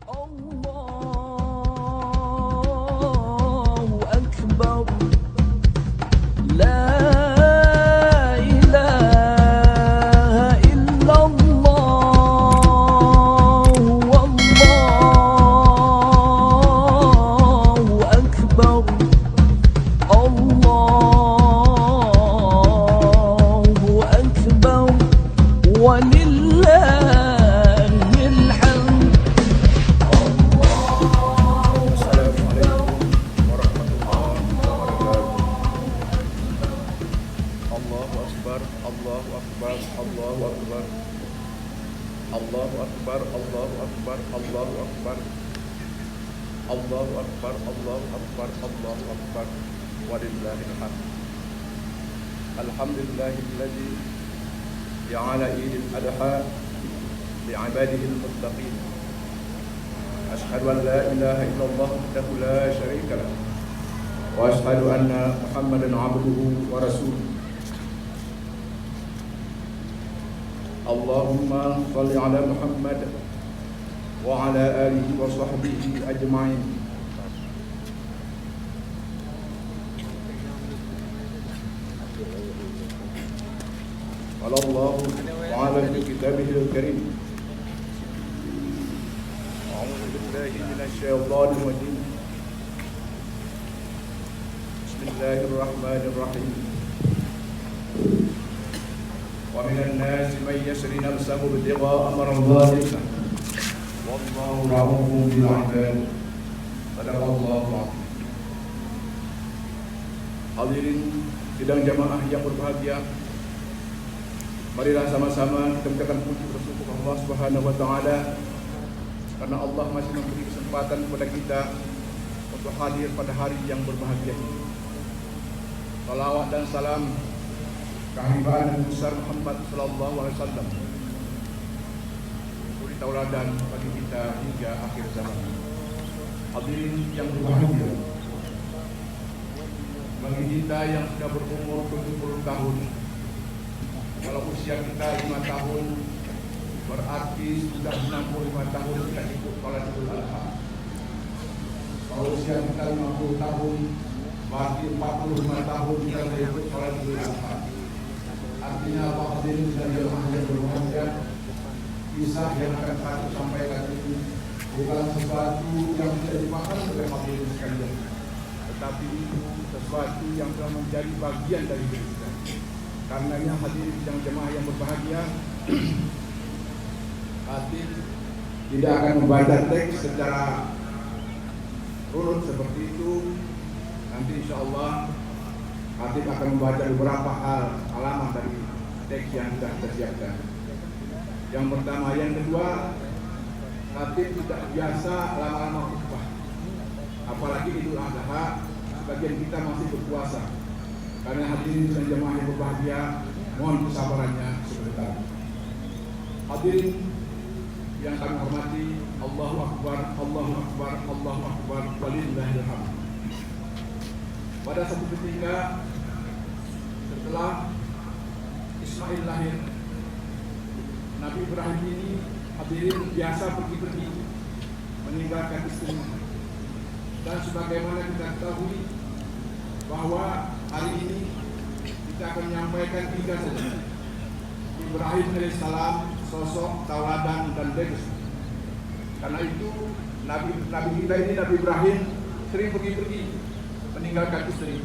الله أكبر لا إله إلا الله والله أكبر الله أكبر ولله الحمد. Assalamualaikum warahmatullahi wabarakatuh. Allahu Akbar, Allahu Akbar, Allahu Akbar. Allahu Akbar, Allahu Akbar, Allahu Akbar. Allahu Akbar, Allahu Akbar, Allahu Akbar. Walillahil hamd. Alhamdulillahilladzi ja'ala Idul Adha li'ibadihil muttaqin. أشهد أن لا إله إلا الله وحده لا شريك له وأشهد أن محمدا عبده ورسوله. اللهم صل على محمد وعلى آله وصحبه أجمعين. قال الله تعالى في كتابه الكريم: أعوذ بالله من الشيطان الرجيم. بسم الله الرحمن الرحيم. ومن الناس من يشري نفسه ابتغاء مرضات الله والله رؤوف بالعباد. صدق الله العظيم. Hadirin sidang jamaah yang berbahagia, marilah sama-sama kita mengucapkan puji bersyukur Allah Subhanahu wa taala karena Allah masih memberi kesempatan kepada kita untuk hadir pada hari yang berbahagia ini. Salawat dan salam kehadiran besar Muhammad sallallahu alaihi wasallam beri tauladan bagi kita hingga akhir zaman. Hadirin yang berbahagia, bagi kita yang sudah berumur 70 tahun, kalau usia kita 5 tahun, berarti sudah 65 tahun kita ikut sholat Idul Adha. Kalau usia kita 50 tahun, berarti 45 tahun kita ikut sholat Idul Adha. Artinya apa? Hadirin dan jemaah yang berbahagia, kisah yang akan saya sampaikan ini bukan sesuatu yang bisa dimakan oleh hadirin sekalian, tetapi itu sesuatu yang telah menjadi bagian dari diri kita. Karenanya hadirin dan jemaah yang berbahagia, Khatib tidak akan membaca teks secara urut seperti itu. Nanti insya Allah Khatib akan membaca beberapa halaman dari teks yang sudah kita siapkan. Yang pertama, yang kedua, Khatib tidak biasa lama-lama khutbah. Apalagi Idul Adha, sebagian kita masih berpuasa. Karena hadirin dan jemaah yang berbahagia, mohon kesabarannya sebentar. Hadirin yang kami hormati, Allahu Akbar, Allahu Akbar, Allahu Akbar, walillahil hamd. Pada satu ketika setelah Ismail lahir, Nabi Ibrahim ini hadirin biasa pergi-pergi meninggalkan istrinya. Dan sebagaimana kita ketahui bahwa hari ini kita akan menyampaikan 3 saja. Ibrahim alaihissalam sosok tauladan dan bagus. Karena itu Nabi kita ini, Nabi Ibrahim, sering pergi-pergi meninggalkan istri.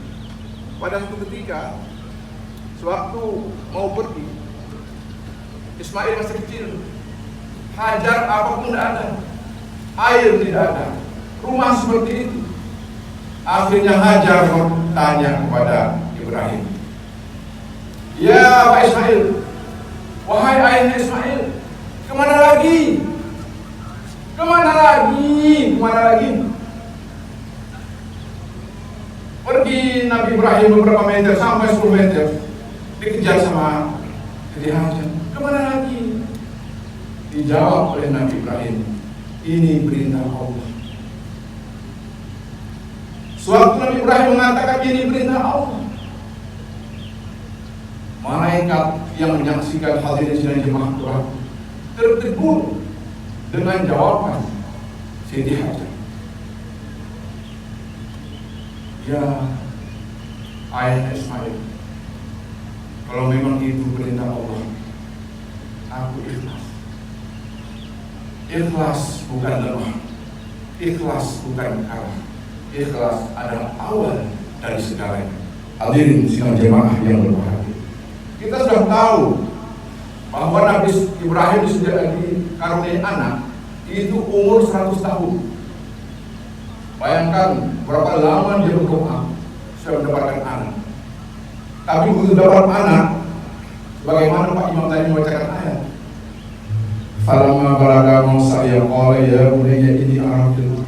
Pada suatu ketika, sewaktu mau pergi, Ismail masih kecil, Hajar apapun tidak ada, air tidak ada, rumah seperti itu. Akhirnya Hajar bertanya kepada Ibrahim, "Ya Pak Ismail, wahai ayahnya Ismail, kemana lagi? Kemana lagi? Kemana lagi?" Pergi Nabi Ibrahim beberapa meter sampai 10 meter, dikejar sama Hajar. Kemana lagi? Dijawab oleh Nabi Ibrahim, "Ini perintah Allah." Sewaktu Nabi Ibrahim mengatakan ini perintah Allah, malaikat yang menyaksikan hal ini sedang jemaah Tuhan tertegun dengan jawaban, Siti Hajar. Ya, ayah Ismail, kalau memang itu perintah Allah, aku ikhlas. Ikhlas bukan lemah, ikhlas bukan kalah. Ikhlas adalah awal dari segalanya. Hadirin sidang jemaah yang berbahagia, kita sudah tahu bahwa Nabi Ibrahim sudah dikaruniai anak itu umur 100 tahun. Bayangkan berapa lama dia berdoa sudah mendapatkan anak. Tapi begitu dapat anak, bagaimana Pak Imam tadi membacakan ayat? Falamma balaga Musa ya qala ya bunayya inni ara fil.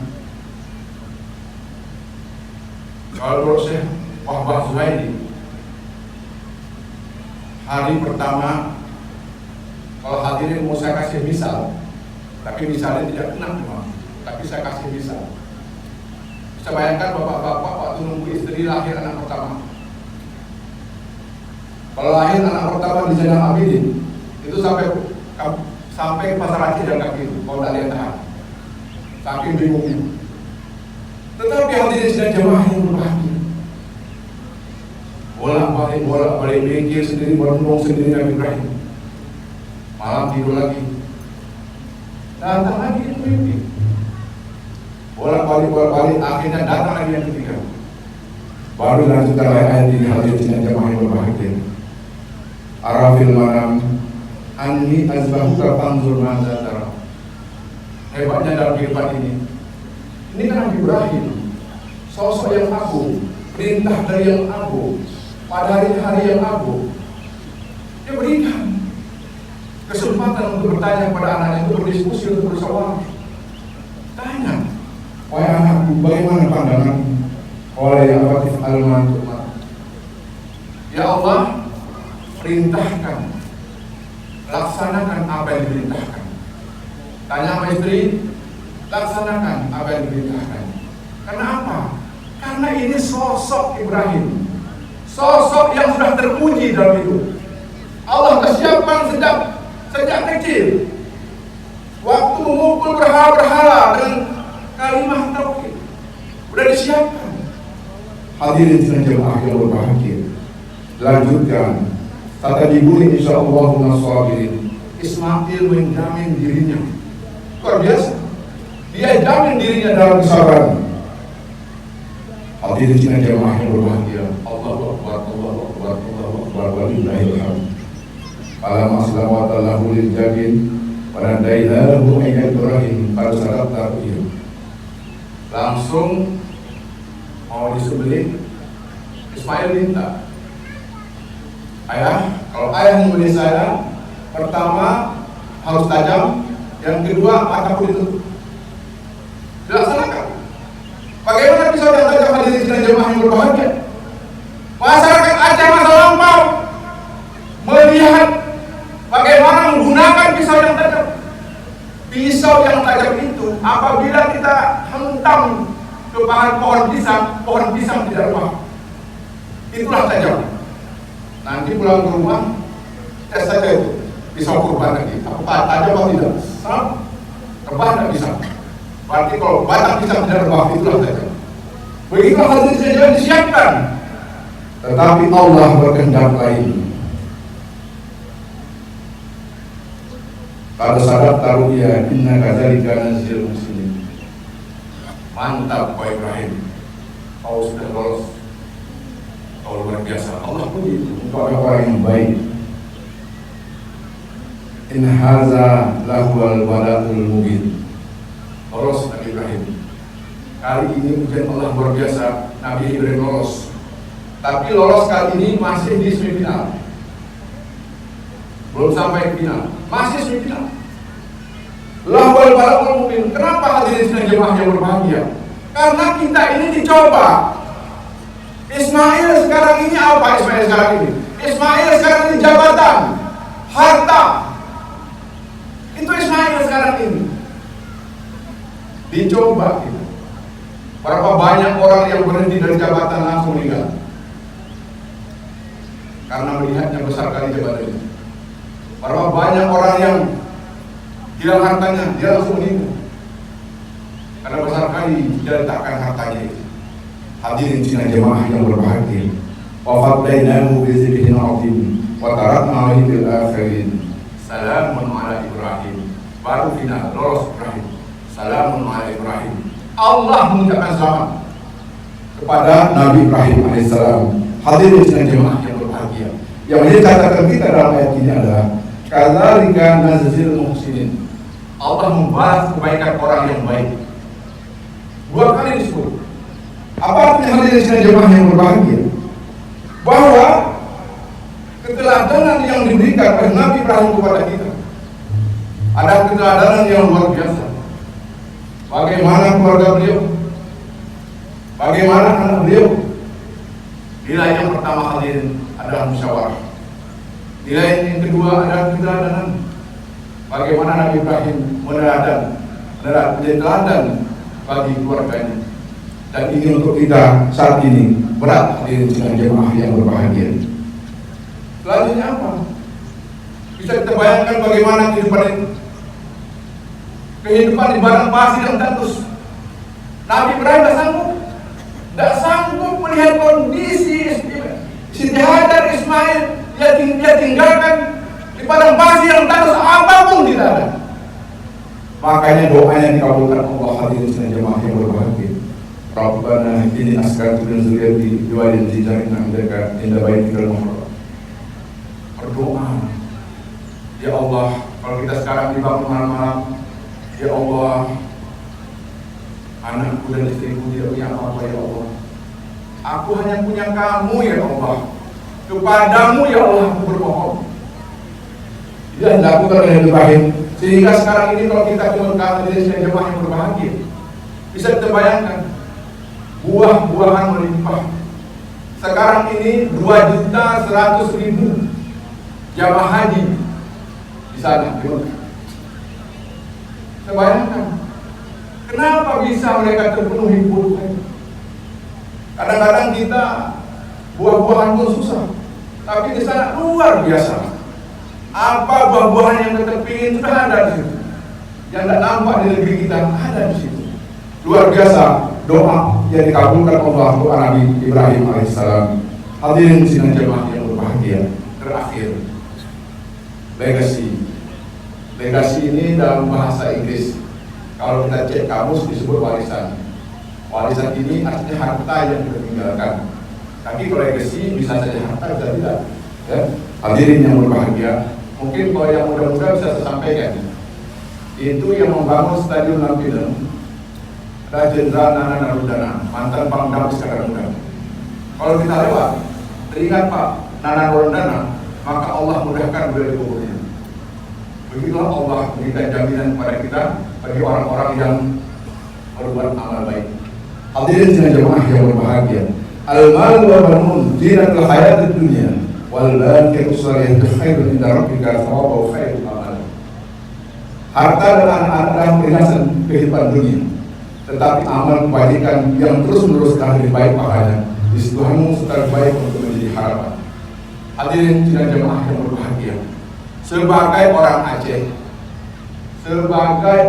Kalau Syekh Wahbah Zuhaili, hari pertama, kalau hadirin mau saya kasih misal, tapi misalnya tidak kena memang, tapi saya kasih misal. Bisa bayangkan bapak-bapak waktu nunggu istri lahir anak pertama. Kalau lahir anak pertama di Zainal Abidin, itu sampai ke pasar Aceh dan kaki, kalau tidak lihat tahan, saking bingungnya. Tetapi hadirin sedang jemaah yang berbahagia, bolak-balik mikir sendiri, merenung sendiri Nabi Ibrahim. Malam tidur lagi, datang lagi itu mimpi. Bolak-balik, akhirnya datang lagi yang ketiga. Baru lanjutkan ayat ini, hadirin dan jemaah yang berbahagia. Arafil manam anni azbahuka fanzur madza tara. Hebatnya dalam kehidupan ini kan Nabi Ibrahim, sosok yang agung, perintah dari yang agung, pada hari-hari yang agung. Dia berikan kesempatan untuk bertanya kepada anaknya, untuk berdiskusi, untuk bersawalah. Tanya, wahai anakku, bagaimana pandanganmu? Oleh yang abatif al-mantu'ma. Ya Allah, perintahkan, laksanakan apa yang diperintahkan. Tanya sama istri, laksanakan apa yang diperintahkan. Karena apa? Karena ini sosok Ibrahim, sosok yang sudah terpuji dalam hidup. Allah persiapkan sejak kecil, waktu memukul berhala-berhala dengan kalimat tauhid, sudah disiapkan. Hadirin dan jemaah yang berbahagia, lanjutkan. Kata dibuli insyaallah nasabirin. Ismail menjamin dirinya, luar biasa. Dia jamin dirinya dalam kesabaran. Hadirin dan jemaah yang berbahagia, Allahu Akbar, Allahu Akbar, Allahu Akbar, walillahil hamd. Alam aslama tallahu lil jabin wa nadailahu ayat Ibrahim qad sadaqta ru'ya. Langsung mau disembelih, Ismail minta, ayah, kalau ayah membeli saya, pertama harus tajam, yang kedua mataku ditutup. Dilaksanakan. Bagaimana pisau yang tajam, hadirin dan jemaah yang berbahagia? Masyarakat Aceh masa lampau melihat bagaimana menggunakan pisau yang tajam. Pisau yang tajam itu apabila kita hentam ke bahan pohon pisang tidak lemah. Itulah tajam. Nanti pulang ke rumah, tes saja itu pisau kurban lagi. Apakah tajam atau tidak? Rebah tidak bisa. Berarti kalau batang pisang tidak rebah, itulah tajam. Begitu hadirin yang disiapkan. Tetapi Allah berkehendak lain. Kalau sadaq taruya inna kadzalika nazil muslimin. Mantap Pak Ibrahim, kau sudah lolos. Kau luar biasa. Allah puji untuk orang yang baik. In haza lahwal bala'ul mubin. Lolos Nabi Ibrahim. Kali ini ujian Allah luar biasa. Nabi Ibrahim lolos. Tapi lolos kali ini masih di semifinal. Belum sampai ke final, masih semifinal. Lahwal bala'ul mubin. Kenapa hadirin dan jemaah yang berbahagia? Karena kita ini dicoba. Ismail sekarang ini apa? Ismail sekarang ini jabatan, harta. Itu Ismail sekarang ini dicoba kita. Berapa banyak orang yang berhenti dari jabatan langsung meninggal karena melihatnya besar kali jabatannya. Berapa banyak orang yang hilang hartanya, dia langsung meninggal. sekali diletakkan hartanya itu. Hadirin sidang jemaah yang berbahagia. Wa fadainahu bi dzikrin 'azim wa tarakna 'alaihi fil akhirin. Salamun 'ala Ibrahim. Baru final lolos Ibrahim. Salamun 'ala Ibrahim. Allah mengucapkan selamat kepada Nabi Ibrahim alaihissalam. Hadirin sidang jemaah yang berbahagia. Yang menjadi catatan kita dalam ayat ini adalah kadzalika najzil muhsinin. Allah membalas kebaikan orang yang baik. 2 kali disebut. Apa artinya hadirin sidang jemaah yang berbahagia? Bahwa keteladanan yang diberikan oleh Nabi Ibrahim kepada kita ada keteladanan yang luar biasa. Bagaimana keluarga beliau, bagaimana anak beliau. Nilai yang pertama hadirin adalah musyawarah. Nilai yang kedua adalah keteladanan. Bagaimana Nabi Ibrahim menjadi teladan bagi keluarganya. Dan ini untuk kita saat ini berat hadirin sidang jemaah yang berbahagia. Selanjutnya apa? Bisa kita bayangkan bagaimana kehidupan itu. Kehidupan di padang pasir yang tandus. Nabi Ibrahim tidak sanggup melihat kondisi Siti Hajar Ismail. Dia tinggalkan di padang pasir yang tandus, apapun tidak ada. Makanya doanya dikabulkan Allah. Hadirin sidang jemaah yang berbahagia. Rabbana inni askantu min dzurriyyati biwadin dzi ghairi indaka inda baitikal muharram. Berdoa, ya Allah, kalau kita sekarang dibangun malam-malam, ya Allah, anakku dan istriku tidak punya apa-apa ya Allah. Aku hanya punya Kamu ya Allah. Kepadamu ya Allah aku berbohong. Dia dilakukan oleh Ibrahim. Sehingga sekarang ini kalau kita kemudian dari sidang jemaah yang berbahagia, bisa kita bayangkan buah-buahan melimpah. Sekarang ini 2.100.000 jamaah haji di sana di Mekah. Saya bayangkan, kenapa bisa mereka terpenuhi kebutuhan? Kadang-kadang kita buah-buahan pun susah, tapi di sana luar biasa. Apa buah-buahan yang kita pingin sudah ada di situ. Yang tidak nampak di negeri kita ada di situ. Luar biasa doa yang dikabulkan Allah doa Nabi Ibrahim alaihissalam. Hadirin sidang jemaah yang berbahagia. Terakhir, legacy. Legacy ini dalam bahasa Inggris, kalau kita cek kamus disebut warisan. Warisan ini artinya harta yang kita tinggalkan. Tapi kalau legacy bisa saja harta, bisa tidak. Ya? Hadirin yang berbahagia, mungkin kalau yang muda-muda bisa saya sampaikan. Itu yang membangun Stadion Lampinem ada Jenderal Nana Narudana, mantan Pangdam Iskandar Muda. Kalau kita lewat, teringat Pak Nana Narudana, maka Allah mudahkan beliau di kuburnya. Begitulah Allah memberikan jaminan kepada kita bagi orang-orang yang berbuat amal baik. Hadirin sidang jemaah yang berbahagia. Al-mal wa banun zinatul hayatid dunya wal baqiyatu shalihatu khairun inda rabbika thawaban wa khairul amal. Harta dan anak-anak adalah perhiasan kehidupan dunia, tetapi amal kebajikan yang terus-menerus akan lebih baik pahalanya di sisi Tuhanmu serta baik untuk menjadi harapan. Hadirin sidang jemaah yang berbahagia, sebagai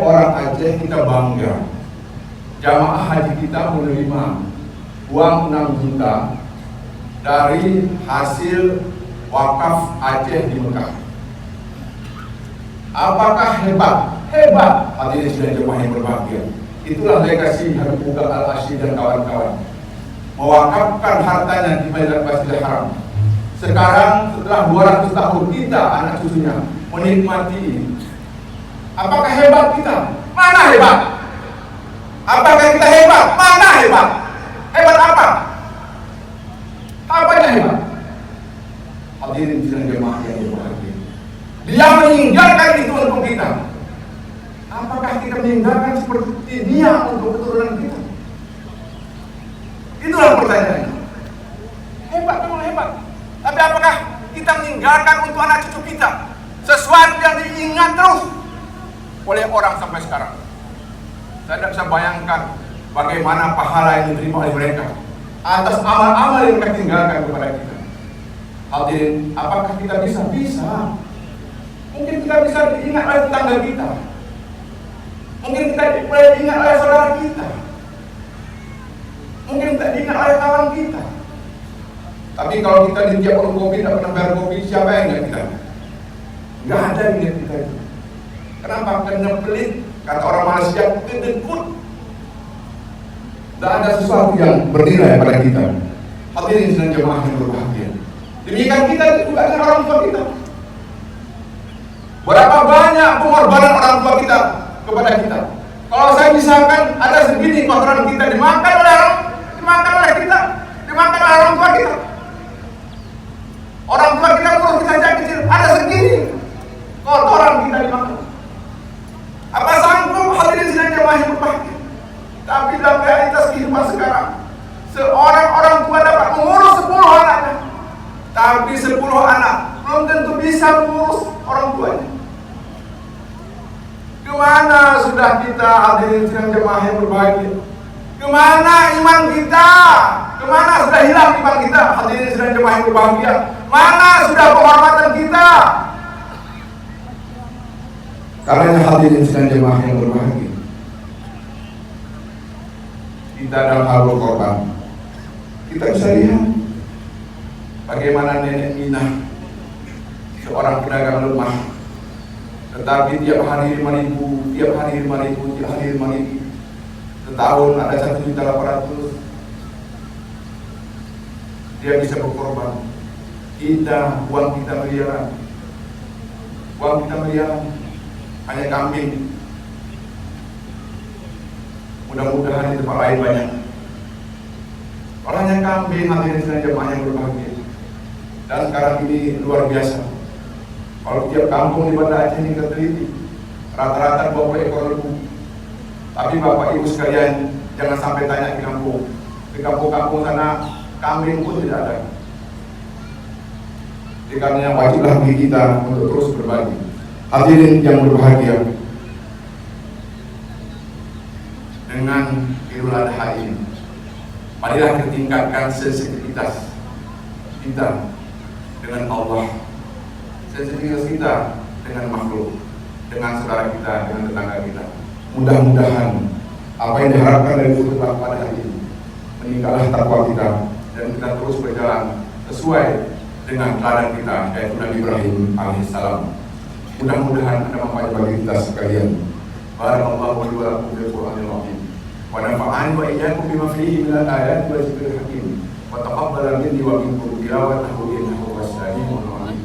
orang Aceh kita bangga. Jamaah haji kita menerima uang 6 juta dari hasil wakaf Aceh di Mekah. Apakah hebat? Hebat. Hadirin sidang jemaah yang berbahagia. Itulah legasi Habib Mughal Al-Asyid dan kawan-kawan, mewakafkan hartanya di Masjidil Haram. Sekarang setelah 200 tahun kita anak cucunya menikmati ini. Apakah hebat kita? Mana hebat? Apakah kita hebat? Mana hebat? Hebat apa? Apanya hebat? Hadirin sidang jemaah yang berbahagia, dia meninggalkan itu untuk kita. Apakah kita meninggalkan seperti dia untuk keturunan kita? Itulah pertanyaannya. Hebat, memang hebat. Tapi apakah kita meninggalkan untuk anak cucu kita sesuatu yang diingat terus oleh orang sampai sekarang? Saya tidak bisa bayangkan bagaimana pahala yang diterima oleh mereka atas amal-amal yang mereka tinggalkan kepada kita. Hadirin, apakah kita bisa? Bisa. Mungkin kita bisa diingat oleh tetangga kita. Mungkin kita boleh diingat oleh saudara kita. Tapi kalau kita di tiap warung kopi tidak pernah bayar kopi, siapa yang ingat kita? Nggak ada yang ingat kita itu. Kenapa? Karena pelit. Kata orang Malaysia, kedekut. Tidak ada sesuatu yang bernilai pada kita. Hadirin dan jemaah yang berbahagia. Demikian kita juga dengan orang tua kita. Berapa banyak pengorbanan orang tua kita kepada kita. Kalau saya misalkan ada segini kotoran kita dimakan oleh kita, dimakan oleh orang tua kita. Orang tua kita urus kita sejak kecil, ada segini kotoran kita dimakan. Apa sanggup hadirin dan jemaah yang berbahagia? Tapi dalam realitas kehidupan sekarang, seorang orang tua dapat mengurus 10 anaknya, tapi 10 anak belum tentu bisa mengurus orang tuanya. Kemana sudah kita hadirin dan jemaah yang berbahagia? Kemana iman kita? Kemana sudah hilang iman kita hadirin dan jemaah yang berbahagia? Mana sudah penghormatan kita? Karena hadirin dan jemaah yang berbahagia, kita dalam hal berkorban, kita bisa lihat bagaimana nenek Minah, seorang pedagang lemah, tetapi tiap hari 5.000, tiap hari 5.000, tiap hari 5.000, setahun ada 1.800.000, dia bisa berkorban. Kita, uang kita miliaran, hanya kambing. Mudah-mudahan di tempat lain banyak. Kalau hanya kambing, hadirin dan jemaah yang berbahagia. Dan sekarang ini luar biasa. Kalau tiap kampung di Banda Aceh ini kita teliti, rata-rata 20 ekor lembu. Tapi Bapak Ibu sekalian, jangan sampai tanya di kampung. Di kampung-kampung sana kambing pun tidak ada. Jadi karena wajiblah bagi kita untuk terus berbagi. Hadirin yang berbahagia, dengan Idul Adha ini, marilah kita tingkatkan sensitivitas kita dengan Allah, sensitivitas kita dengan makhluk, dengan saudara kita, dengan tetangga kita. Mudah-mudahan apa yang diharapkan dari khutbah pada hari ini, meningkatlah takwa kita dan kita terus berjalan sesuai dengan teladan kita, yaitu Nabi Ibrahim alaihissalam. Mudah-mudahan ada manfaat bagi kita sekalian. Barakallahu li wa lakum fil Qur'anil azim. Wa nafa'ani wa iyyakum bima fihi minal ayati wa dzikril hakim. Wa taqabbal minni wa minkum tilawatahu innahu was-sami'ul 'alim.